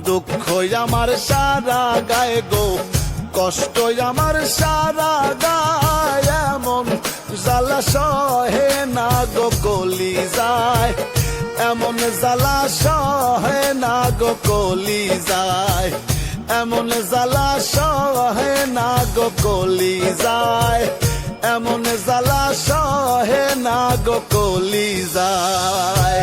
দুঃখ আমার সারা গায়ে গো, কষ্ট আমার সারা গায়, এমন জ্বালা সহে না গো কলিজায়, এমন জ্বালা সহে না গো কলিজায়, এমন জ্বালা সহে না গো কলিজায়, এমন জ্বালা সহে না গো কলিজায়।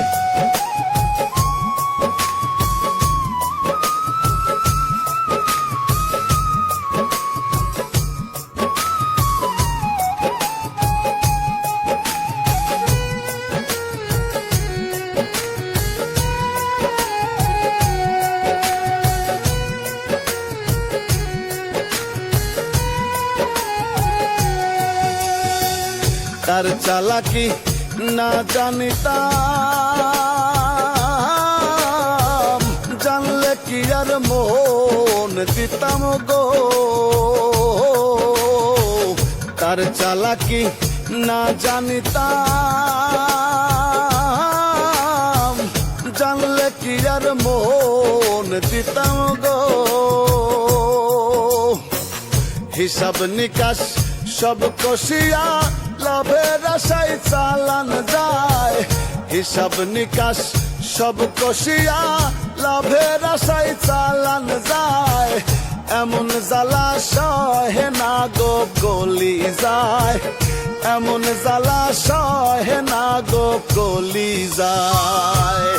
তার চালাকি না জানিতাম, জানলে কি আর মন দিতাম গো। তার চালাকি না জানিতাম, জানলে কি আর মন দিতাম গো। হিসাব নিকাশ সব কষিয়া লাভের আশায় চালান যায়, হিসাব নিকাশ সব কষিয়া লাভের আশায় চালান যায়, এমন জ্বালা সহে না গো কলিজায়, এমন জ্বালা সহে না গো কলিজায়।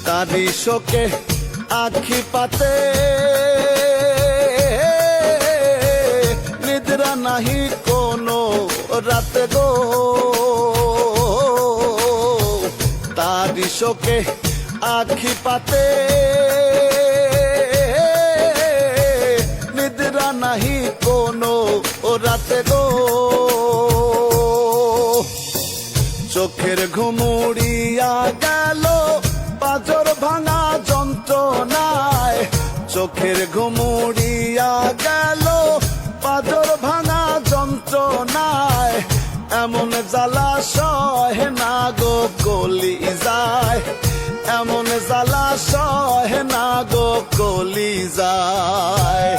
তারি শোকে আখি পাতে, নিদ্রা নাহি কোনো রাতে গো। তারি শোকে আখি পাতে, নিদ্রা নাহি কোনো রাতে গো। চোখের ঘুমুড়িয়া গেল পাজর ভাঙা যন্ত্রণায়, চোখের ঘুমুড়িয়া গেল পাজর ভাঙা যন্ত্রণায়, এমন জ্বালা সহে না গো কলিজায়, এমন জ্বালা সহে না গো কলিজায়।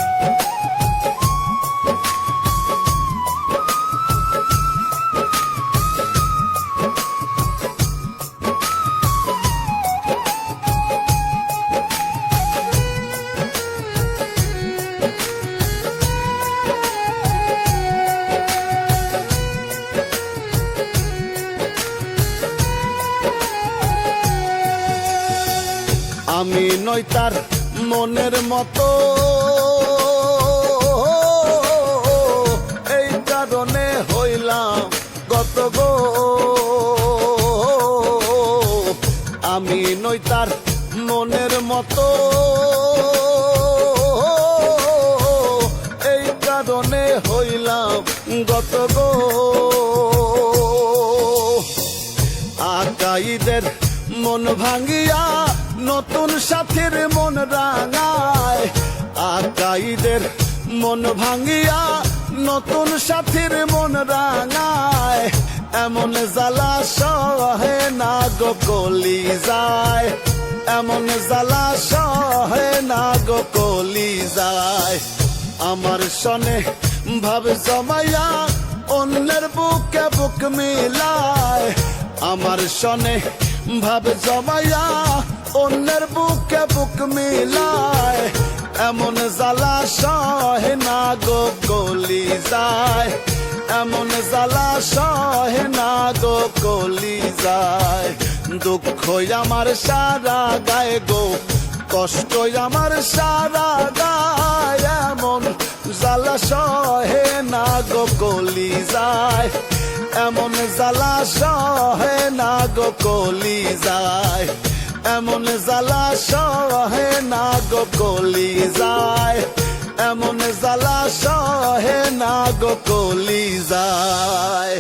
আমি নই তার মনের মতো, এই কারণে হইলাম গত গো। আমি নই তার মনের মতো, এই কারণে হইলাম গত গো। আকাইদের মন ভাঙ্গিয়া নতুন সাথীর মন রাঙায়, আকাইদের মন ভাঙ্গিয়া নতুন সাথীর মন রাঙায়, এমন জ্বালা সহে না গো কলিজায়, এমন জ্বালা সহে না গো কলিজায়। আমার সনে ভাব জমাইয়া অন্যের বুকে বুক মিলায়, আমার সনে ভাব জমাইয়া অন্যের বুকে বুক মিলায়, এমন জ্বালা সহে না গো কলিজায়, এমন জ্বালা সহে না গো কলিজায়। দুঃখ আমার সারা গায়ে গো, কষ্ট আমার সারা গায়, এমন জ্বালা সহে না গো কলিজায়, এমন জ্বালা সহে না গো কলিজায়, এমন জ্বালা সহে না গো কলিজায়, এমন জ্বালা সহে না। গো কলি যায়